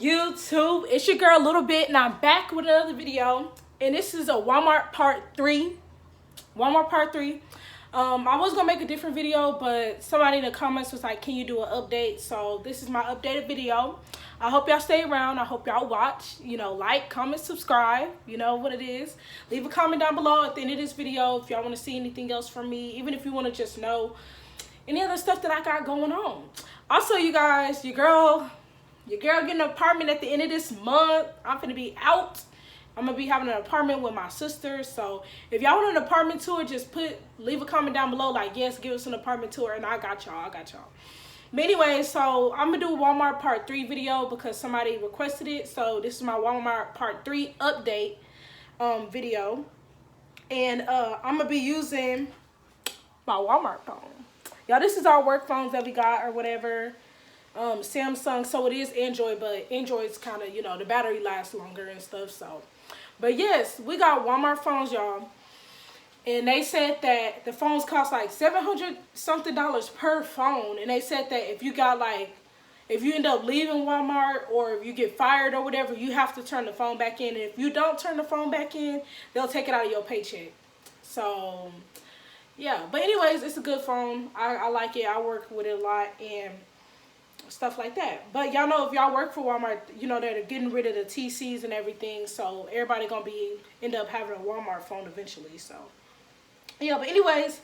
YouTube? It's your girl Little Bit, and I'm back with another video. And this is a Walmart part 3. Walmart part 3. I was gonna make a different video, but somebody in the comments was like, can you do an update? So this is my updated video. I hope y'all stay around. I hope y'all watch. You know, like, comment, subscribe. You know what it is. Leave a comment down below at the end of this video if y'all want to see anything else from me, even if you want to just know any other stuff that I got going on. Also, you guys, your girl getting an apartment at the end of this month. I'm gonna be out. I'm gonna be having an apartment with my sister. So if y'all want an apartment tour, just leave a comment down below like, yes, give us an apartment tour, and I got y'all. But anyway, so I'm gonna do a Walmart part 3 video because somebody requested it. So this is my Walmart part 3 update video, and I'm gonna be using my Walmart phone. Y'all, this is our work phones that we got or whatever. Samsung, so it is Android, but Android's kind of, you know, the battery lasts longer and stuff. So, but yes, we got Walmart phones, y'all, and they said that the phones cost like $700 something per phone, and they said that if you got like, if you end up leaving Walmart or if you get fired or whatever, you have to turn the phone back in, and if you don't turn the phone back in, they'll take it out of your paycheck. So yeah, but anyways, it's a good phone. I like it. I work with it a lot and stuff like that. But y'all know, if y'all work for Walmart, you know they're getting rid of the TCs and everything, so everybody gonna end up having a Walmart phone eventually. So yeah, but anyways,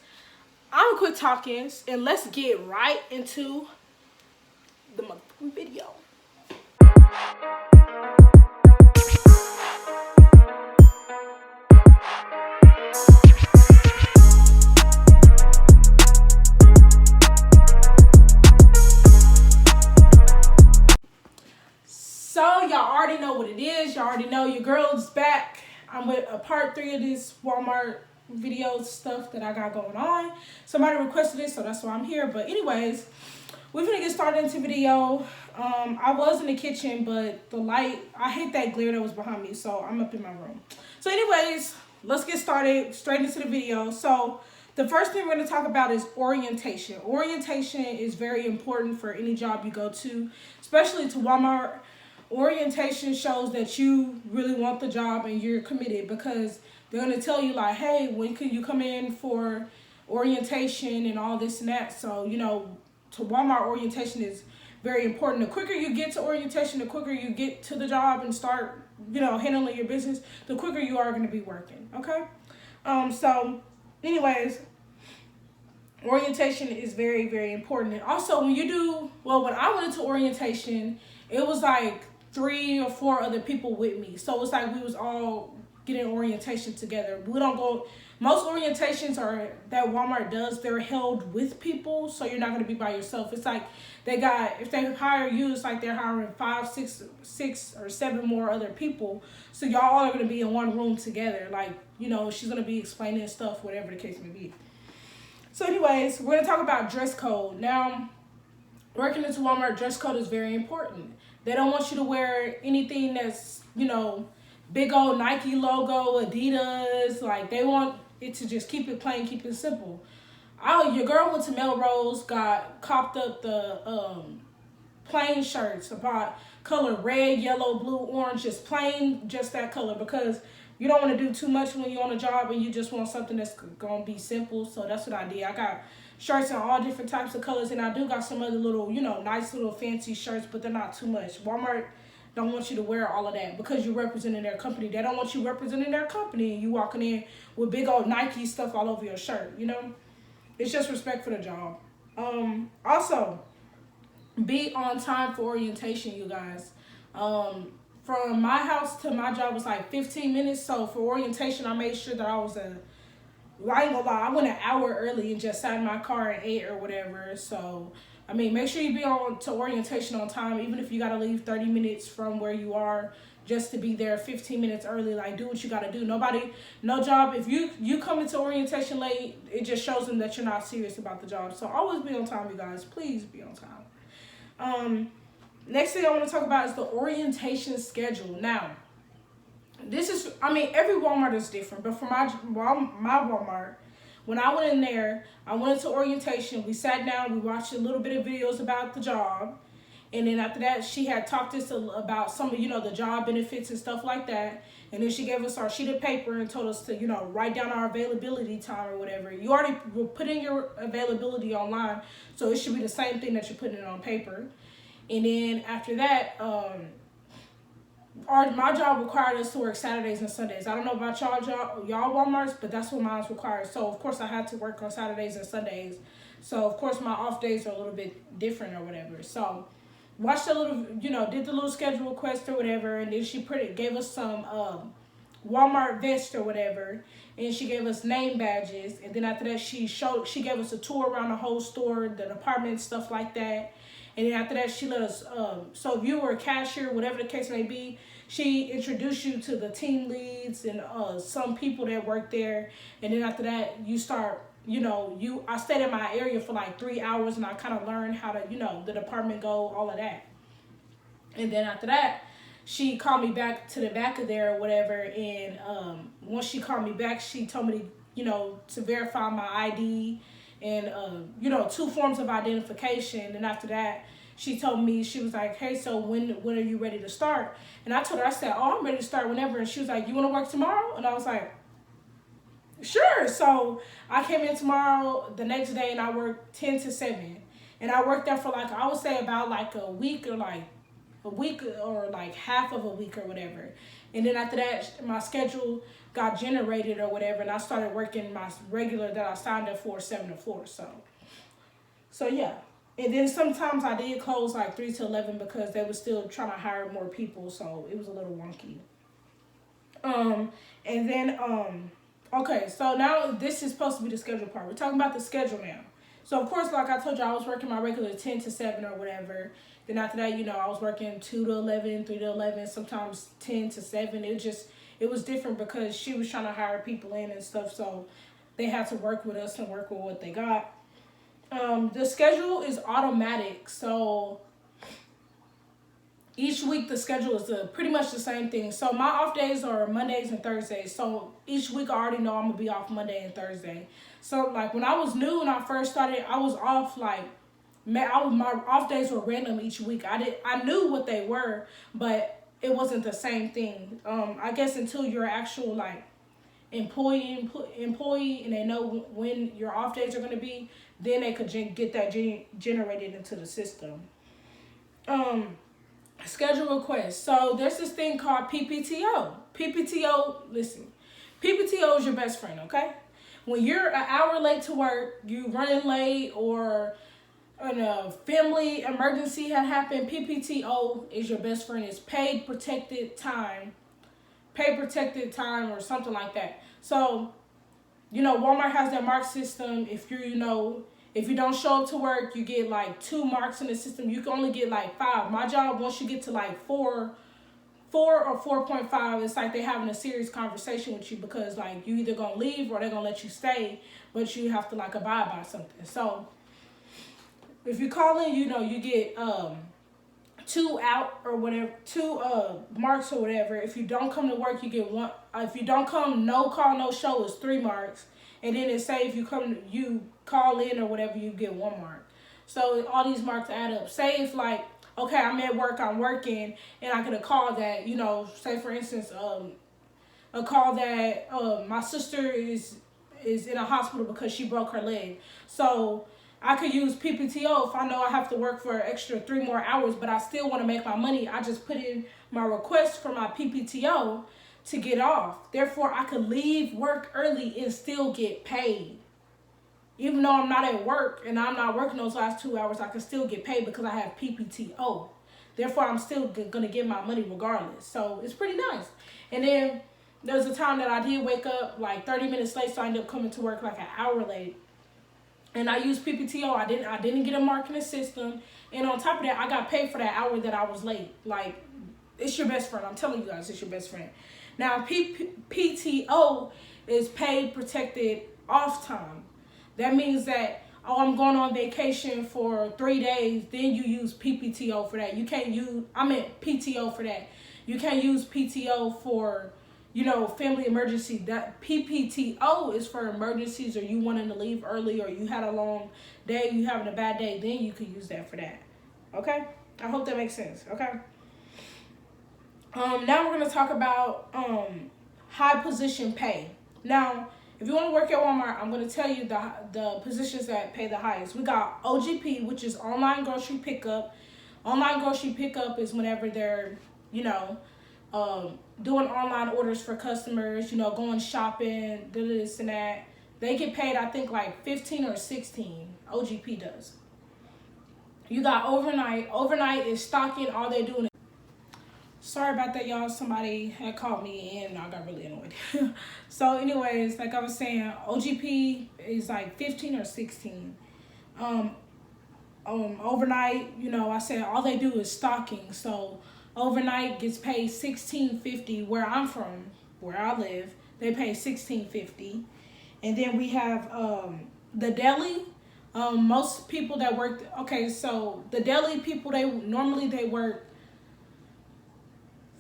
I'm gonna quit talking and let's get right into the motherfucking video. So y'all already know what it is. Y'all already know your girl is back. I'm with a part 3 of this Walmart video stuff that I got going on. Somebody requested it, so that's why I'm here. But anyways, we're gonna get started into video. I was in the kitchen, but the light, I hate that glare that was behind me, so I'm up in my room. So anyways, let's get started straight into the video. So the first thing we're going to talk about is orientation. Orientation is very important for any job you go to, especially to Walmart. Orientation shows that you really want the job and you're committed, because they're going to tell you like, hey, when can you come in for orientation and all this and that. So, you know, to Walmart, orientation is very important. The quicker you get to orientation, the quicker you get to the job and start, you know, handling your business, the quicker you are going to be working. Okay. So anyways, orientation is very, very important. And also when you do, well, when I went into orientation, it was like 3 or 4 other people with me. So it's like we was all getting orientation together. We don't go, most orientations are that Walmart does, they're held with people, so you're not going to be by yourself. It's like they got, if they hire you, it's like they're hiring 5, 6 or 7 more other people. So y'all all are going to be in one room together. Like, you know, she's going to be explaining stuff, whatever the case may be. So anyways, we're going to talk about dress code. Now, working into Walmart, dress code is very important. They don't want you to wear anything that's, you know, big old Nike logo, Adidas. Like, they want it to just keep it plain, keep it simple. Your girl went to Melrose, copped up the plain shirts about color red, yellow, blue, orange, just plain, just that color, because you don't want to do too much when you're on a job and you just want something that's going to be simple. So that's what I did. I got shirts in all different types of colors, and I do got some other little, you know, nice little fancy shirts, but they're not too much. Walmart don't want you to wear all of that because you're representing their company. They don't want you representing their company and you walking in with big old Nike stuff all over your shirt, you know? It's just respect for the job. Also, be on time for orientation, you guys. From my house to my job was like 15 minutes. So for orientation, I made sure that I ain't gonna lie, I went an hour early and just sat in my car and ate or whatever. So, I mean, make sure you be on to orientation on time, even if you gotta leave 30 minutes from where you are just to be there 15 minutes early. Like, do what you gotta do. No job, if you come into orientation late, it just shows them that you're not serious about the job. So always be on time, you guys. Please be on time. Next thing I want to talk about is the orientation schedule. Now, this is, I mean, every Walmart is different, but for my Walmart, when I went in there, I went into orientation. We sat down, we watched a little bit of videos about the job, And then after that, she had talked to us about some of, the job benefits and stuff like that. And then she gave us our sheet of paper and told us to, write down our availability time or whatever. You already put in your availability online, so it should be the same thing that you're putting it on paper. And then after that, my job required us to work Saturdays and Sundays. I don't know about y'all Walmarts, but that's what mine's required. So of course I had to work on Saturdays and Sundays. So of course my off days are a little bit different or whatever. So watched a little, did the little schedule request or whatever, and then she gave us some Walmart vest or whatever, and she gave us name badges, and then after that she gave us a tour around the whole store, the department, stuff like that. And then after that, she let us, so if you were a cashier, whatever the case may be, she introduced you to the team leads and some people that work there. And then after that, you start, I stayed in my area for like 3 hours, and I kind of learned how to, the department go, all of that. And then after that, she called me back to the back of there or whatever. And once she called me back, she told me, to verify my ID and 2 forms of identification. And after that, she told me, she was like, hey, so when are you ready to start? And I told her, I said, oh, I'm ready to start whenever. And she was like, you want to work tomorrow? And I was like, sure. So I came in tomorrow, the next day, and I worked 10 to 7. And I worked there for like, I would say about like a week or like half of a week or whatever. And then after that, my schedule got generated or whatever, and I started working my regular that I signed up for, 7 to 4. So yeah. And then sometimes I did close like 3 to 11 because they were still trying to hire more people, so it was a little wonky. And then okay, so now this is supposed to be the schedule part. We're talking about the schedule now. So of course, like I told you, I was working my regular 10 to 7 or whatever. Then after that, I was working 2 to 11, 3 to 11, sometimes 10 to 7. It was different because she was trying to hire people in and stuff, so they had to work with us and work with what they got. The schedule is automatic, so each week the schedule is pretty much the same thing. So my off days are Mondays and Thursdays, so each week I already know I'm gonna be off Monday and Thursday. So like when I was new and I first started, I was off like, my off days were random each week. I knew what they were, but it wasn't the same thing. I guess until you're actual like employee and they know when your off days are going to be, then they could get that generated into the system. Schedule request. So there's this thing called PPTO. Listen, PPTO is your best friend, okay? When you're an hour late to work, you running late, or a family emergency had happened, PPTO is your best friend. It's paid protected time or something like that. So, Walmart has that mark system. If if you don't show up to work, you get like 2 marks in the system. You can only get like 5. My job, once you get to like 4 or 4.5, it's like they having a serious conversation with you, because like you either gonna leave or they're gonna let you stay, but you have to like abide by something. So if you call in, you get 2 out or whatever, 2 marks or whatever. If you don't come to work, you get 1. If you don't come, no call, no show is 3 marks. And then it say if you call in or whatever, you get 1 mark. So all these marks add up. Say if like, okay, I'm at work, I'm working, and I get a call that, say for instance, a call that my sister is in a hospital because she broke her leg. So I could use PPTO if I know I have to work for an extra 3 more hours, but I still want to make my money. I just put in my request for my PPTO to get off. Therefore, I could leave work early and still get paid. Even though I'm not at work and I'm not working those last 2 hours, I can still get paid because I have PPTO. Therefore, I'm still going to get my money regardless. So it's pretty nice. And then there was a time that I did wake up like 30 minutes late, so I ended up coming to work like an hour late. And I used PPTO. I didn't get a mark in the system. And on top of that, I got paid for that hour that I was late. Like, it's your best friend. I'm telling you guys, it's your best friend. Now, PTO is paid protected off time. That means that, I'm going on vacation for 3 days, then you use PPTO for that. You can't use, PTO for that. You can't use PTO for, family emergency. That PPTO is for emergencies, or you wanting to leave early, or you had a long day, you having a bad day, then you could use that for that. Okay? I hope that makes sense. Okay. Now we're gonna talk about high position pay. Now, if you want to work at Walmart, I'm gonna tell you the positions that pay the highest. We got OGP, which is online grocery pickup. Online grocery pickup is whenever they're, you know, doing online orders for customers. You know, going shopping, do this and that. They get paid, I think, like 15 or 16. OGP does. You got overnight. Overnight is stocking. All they're doing. Sorry about that, y'all. Somebody had called me and I got really annoyed. So, anyways, like I was saying, OGP is like 15 or 16. Overnight, you know, I said all they do is stocking. So, overnight gets paid $16.50. Where I'm from, where I live, they pay $16.50. And then we have the deli. Most people that work. Okay, so the deli people, they work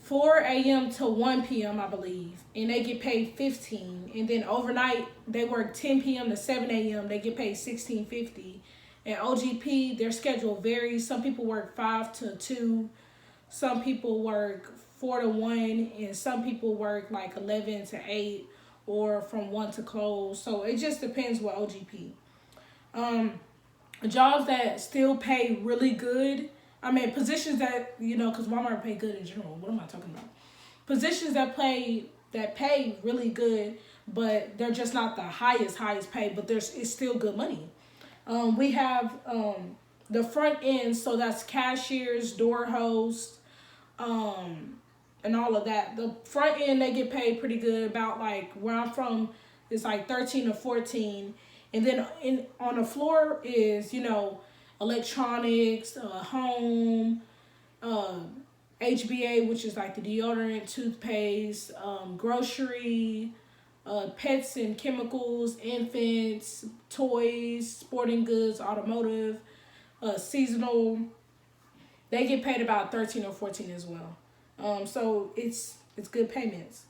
4 a.m. to 1 p.m. I believe, and they get paid 15. And then overnight they work 10 p.m. to 7 a.m. They get paid $16.50. And OGP, their schedule varies. Some people work 5 to 2, some people work 4 to 1, and some people work like 11 to 8 or from 1 to close. So it just depends what OGP. Jobs that still pay really good. I mean, positions that, you know, because Walmart pay good in general. What am I talking about? Positions that pay really good, but they're just not the highest pay, but it's still good money. We have the front end, so that's cashiers, door hosts, and all of that. The front end, they get paid pretty good. About like where I'm from, it's like 13 or 14. And then on the floor is, you know, electronics, home, HBA, which is like the deodorant, toothpaste, grocery, pets and chemicals, infants, toys, sporting goods, automotive, seasonal. They get paid about 13 or 14 as well. So it's good payments.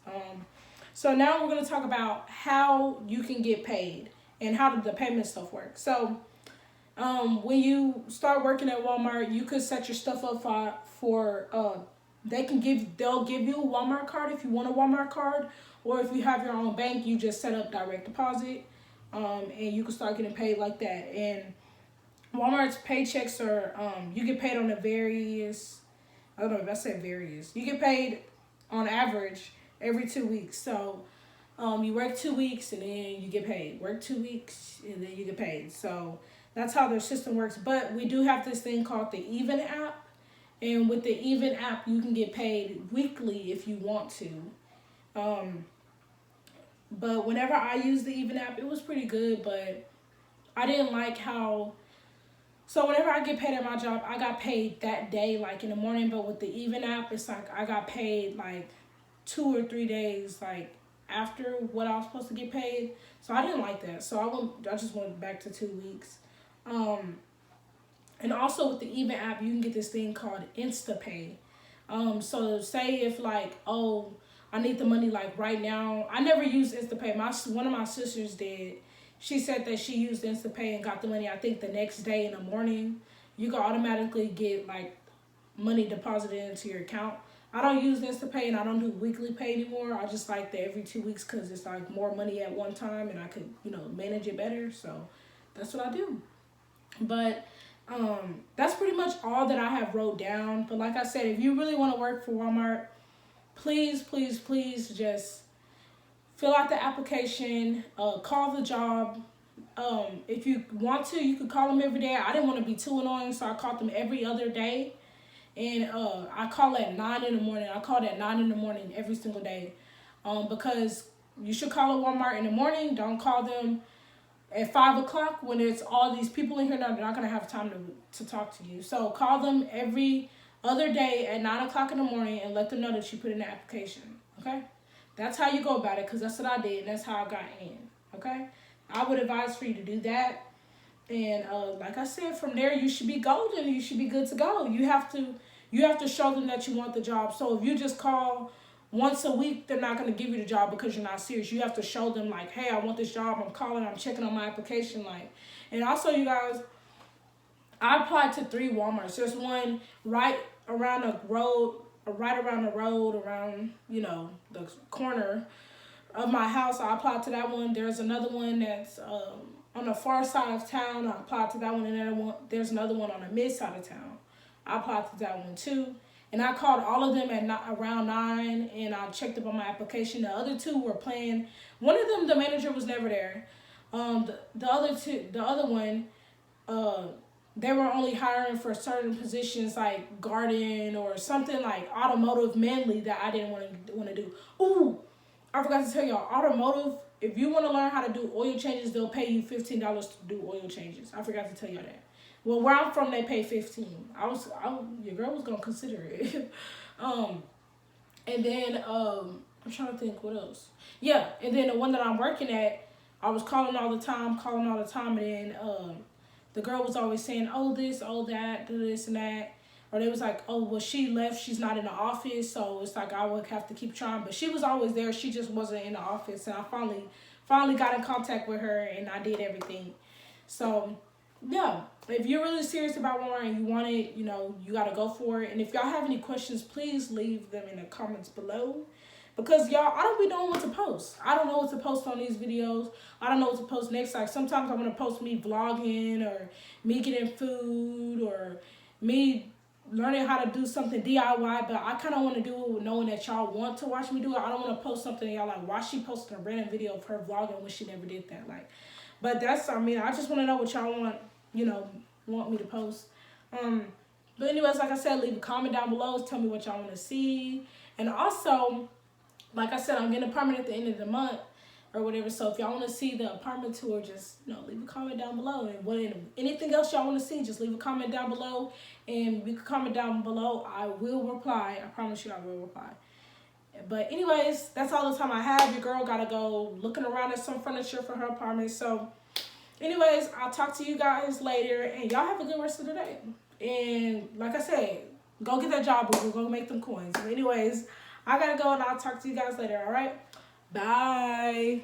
So now we're going to talk about how you can get paid and how the payment stuff works. So when you start working at Walmart, you could set your stuff up for they'll give you a Walmart card if you want a Walmart card, or if you have your own bank, you just set up direct deposit, and you can start getting paid like that. And Walmart's paychecks are you get paid on the various. I don't know if I said various. You get paid on average every 2 weeks. So you work 2 weeks and then you get paid. Work 2 weeks and then you get paid. So that's how their system works. But we do have this thing called the Even app. And with the Even app, you can get paid weekly if you want to. But whenever I used the Even app, it was pretty good. But I didn't like how... So whenever I get paid at my job, I got paid that day, like in the morning. But with the Even app, it's like I got paid like 2 or 3 days, like after what I was supposed to get paid. So I didn't like that. So I just went back to 2 weeks. And also with the Even app, you can get this thing called InstaPay. So say if like, oh, I need the money like right now. I never used InstaPay. One of my sisters did. She said that she used InstaPay and got the money, I think, the next day in the morning. You can automatically get, like, money deposited into your account. I don't use InstaPay and I don't do weekly pay anymore. I just like the every 2 weeks because it's, like, more money at one time and I could, you know, manage it better. So that's what I do. But that's pretty much all that I have wrote down. But like I said, if you really want to work for Walmart, please, please, please just... fill out the application, call the job. If you want to, you could call them every day. I didn't want to be too annoying, so I called them every other day. And I call at 9 in the morning. I called at 9 in the morning every single day. Because you should call a Walmart in the morning. Don't call them at 5 o'clock when there's all these people in here. They're not going to have time to talk to you. So call them every other day at 9 o'clock in the morning and let them know that you put in the application. Okay? That's how you go about it, because that's what I did, and that's how I got in, okay? I would advise for you to do that. And like I said, from there, you should be golden. You should be good to go. You have to show them that you want the job. So if you just call once a week, they're not going to give you the job because you're not serious. You have to show them, like, hey, I want this job. I'm calling. I'm checking on my application. And also, you guys, I applied to 3 Walmarts. There's one right around the road, around, you know, the corner of my house. I applied to that one. There's another one that's on the far side of town. I applied to that one, and then there's another one on the mid side of town. I applied to that one too. And I called all of them at around 9, and I checked up on my application. The other two were playing. One of them, the manager was never there. The other one, they were only hiring for certain positions like garden or something like automotive mainly that I didn't want to do. Ooh, I forgot to tell y'all, automotive. If you want to learn how to do oil changes, they'll pay you $15 to do oil changes. I forgot to tell y'all that. Well, where I'm from, they pay 15. Your girl was gonna consider it. And then I'm trying to think what else. Yeah, and then the one that I'm working at, I was calling all the time, and then the girl was always saying, oh this, oh that, do this and that. Or they was like, oh well, she left, she's not in the office, so it's like I would have to keep trying. But she was always there, she just wasn't in the office, and I finally got in contact with her, and I did everything. So yeah, if you're really serious about one and you want it, you know, you got to go for it. And if y'all have any questions, please leave them in the comments below. Because y'all, I don't be knowing what to post. I don't know what to post on these videos. I don't know what to post next. Like sometimes I want to post me vlogging or me getting food or me learning how to do something DIY. But I kind of want to do it with knowing that y'all want to watch me do it. I don't want to post something and y'all like, why she posting a random video of her vlogging when she never did that? Like, but that's, I mean, I just want to know what y'all want, you know, want me to post. But anyways, like I said, leave a comment down below. Tell me what y'all want to see. And also, like I said, I'm getting an apartment at the end of the month or whatever. So if y'all want to see the apartment tour, just, you know, leave a comment down below. And anything else y'all want to see, just leave a comment down below. And you can comment down below. I will reply. I promise you I will reply. But anyways, that's all the time I have. Your girl got to go looking around at some furniture for her apartment. So anyways, I'll talk to you guys later. And y'all have a good rest of the day. And like I said, go get that job. We're going to make them coins. But anyways, I got to go and I'll talk to you guys later. All right? Bye.